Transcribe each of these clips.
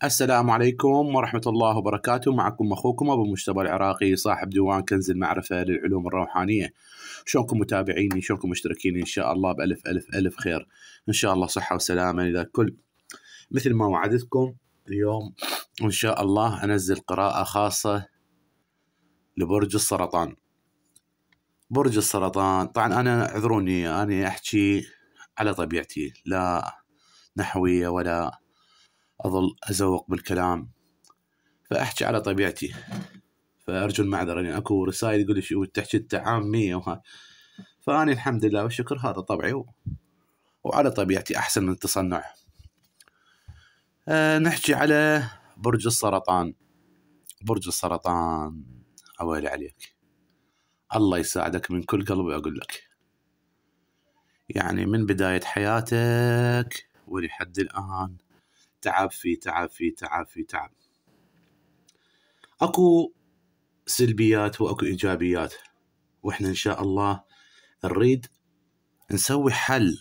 السلام عليكم ورحمة الله وبركاته. معكم أخوكم أبو مجتبى العراقي، صاحب ديوان كنز المعرفة للعلوم الروحانية. شلونكم متابعيني؟ شلونكم مشتركين؟ إن شاء الله بألف ألف ألف خير، إن شاء الله صحة وسلامة للكل. مثل ما وعدتكم اليوم إن شاء الله أنزل قراءة خاصة لبرج السرطان. برج السرطان، طبعا أنا اعذروني أنا أحكي على طبيعتي، لا نحوية ولا أظل أزوق بالكلام، فأحكي على طبيعتي، فأرجو المعذرة. يعني أكو رسائل يقول لي شو تحكي أنت عامية وهذا، فأنا الحمد لله والشكر هذا طبعي وعلى طبيعتي أحسن من التصنع. نحكي على برج السرطان. برج السرطان عوالي عليك، الله يساعدك من كل قلبي أقول لك. يعني من بداية حياتك ولحد الآن تعب في تعب في تعب في تعب. أكو سلبيات وأكو إيجابيات، وإحنا إن شاء الله نريد نسوي حل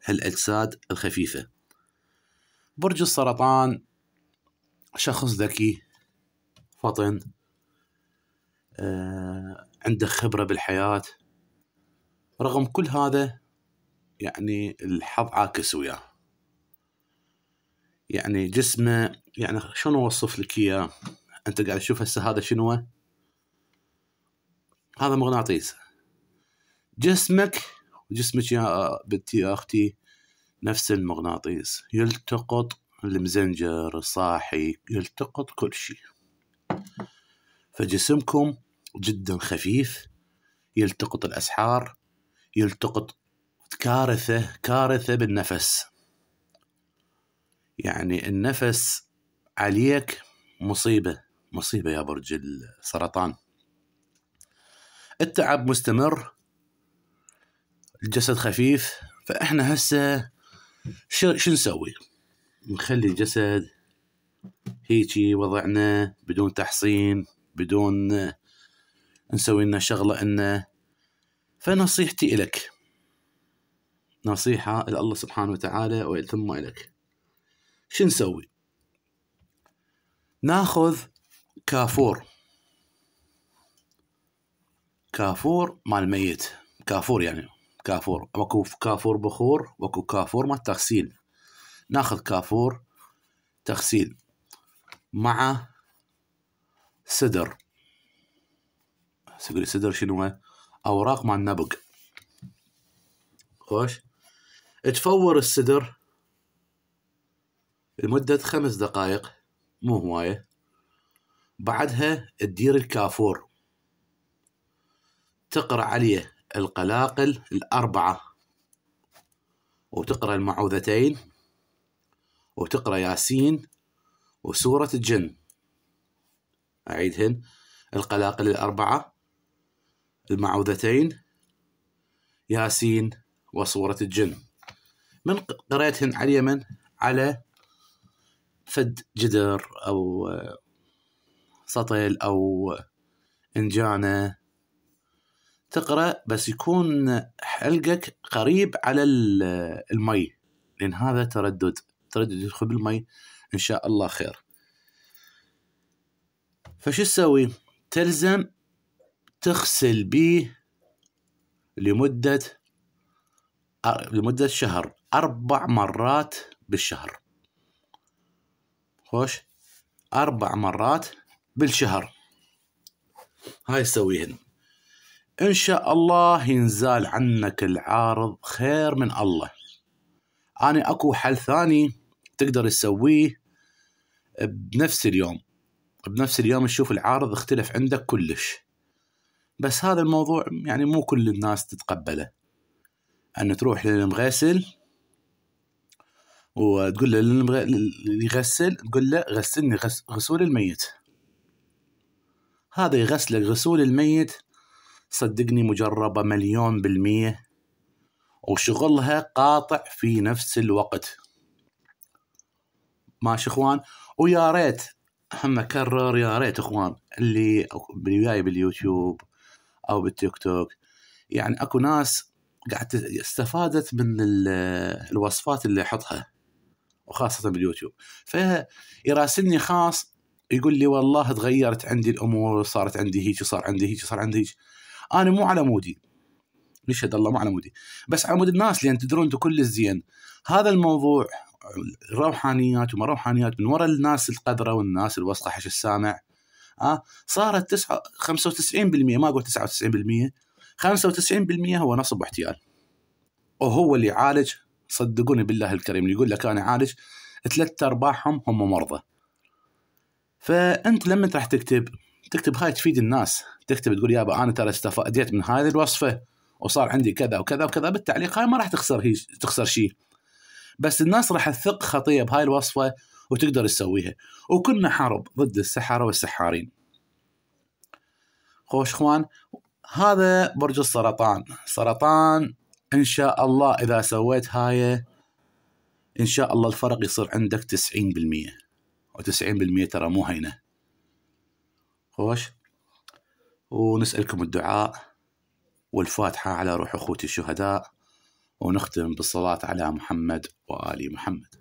هالأجساد الخفيفة. برج السرطان شخص ذكي فطن، عنده خبرة بالحياة. رغم كل هذا يعني الحظ عاكس وياه. يعني جسمه، يعني شلون أوصف لك إياه؟ أنت قاعد تشوف هسه هذا شنو؟ هذا مغناطيس. جسمك وجسمك يا بنتي يا أختي نفس المغناطيس، يلتقط المزنجر الصاحي، يلتقط كل شيء. فجسمكم جدا خفيف، يلتقط الأسحار، يلتقط كارثة بالنفس. يعني النفس عليك مصيبة يا برج السرطان. التعب مستمر، الجسد خفيف. فإحنا هسه شو نسوي؟ نخلي الجسد هيجي وضعنا بدون تحصين، بدون نسوي لنا شغلة إنه. فنصيحتي إلك، نصيحة إلى الله سبحانه وتعالى وثم إلك، شو نسوي؟ ناخذ كافور مال ميت. كافور يعني كافور، وكو كافور بخور وكو كافور مال تغسيل. ناخذ كافور تغسيل مع سدر. سدر شنو؟ أوراق مال نبق. خوش، تفور السدر لمدة 5 دقائق، مو هواية. بعدها تدير الكافور، تقرأ عليه القلاقل 4، وتقرأ المعوذتين، وتقرأ ياسين وسورة الجن. أعيدهن: القلاقل 4، المعوذتين، ياسين وسورة الجن. من قرأتهن على اليمن على فد جدر أو سطل أو إنجانة، تقرأ بس يكون حلقك قريب على المي، لأن هذا تردد يدخل بالمي إن شاء الله خير. فشو تسوي؟ تلزم تغسل بيه لمدة شهر، 4 مرات بالشهر. خوش، 4 مرات بالشهر هاي تسويهن، إن شاء الله ينزال عنك العارض خير من الله. أنا أكو حل ثاني تقدر تسويه بنفس اليوم تشوف العارض اختلف عندك كلش. بس هذا الموضوع يعني مو كل الناس تتقبله، أن تروح للمغسل وتقول له اللي يغسل، تقول له غسلني غسول الميت. هذا يغسلك غسول الميت، صدقني مجربة 1,000,000%، وشغلها قاطع في نفس الوقت. ماشي اخوان؟ ويا ريت هم اكرر، يا ريت اخوان اللي وياي باليوتيوب او بالتيك توك، يعني اكو ناس قاعد استفادت من الوصفات اللي احطها وخاصة باليوتيوب. فيراسلني خاص يقول لي والله تغيرت عندي الأمور، صارت عندي هيك، صار عندي هيك، صار عندي هيك. أنا مو على مودي، يشهد الله مو على مودي، بس على مود الناس، لأن تدرون أنتم كل الزين هذا الموضوع روحانيات وما روحانيات من وراء الناس القذرة والناس الوسخة حش السامع. صارت 95%، ما أقول 99%، 95% هو نصب واحتيال. وهو اللي يعالج، صدقوني بالله الكريم اللي يقول لك أنا عالج 3/4 هم مرضى. فأنت لما راح تكتب هاي تفيد الناس، تكتب تقول يابا أنا ترى استفاديت من هذه الوصفة وصار عندي كذا وكذا وكذا، بالتعليق هاي ما راح تخسر شيء، بس الناس راح تثق خطية بهاي الوصفة وتقدر تسويها. وكنا حرب ضد السحرة والسحارين. خوش اخوان، هذا برج سرطان ان شاء الله اذا سويت هاي ان شاء الله الفرق يصير عندك 90%، و90% ترى مو هينة. خوش، ونسألكم الدعاء والفاتحة على روح اخوتي الشهداء، ونختم بالصلاة على محمد وآل محمد.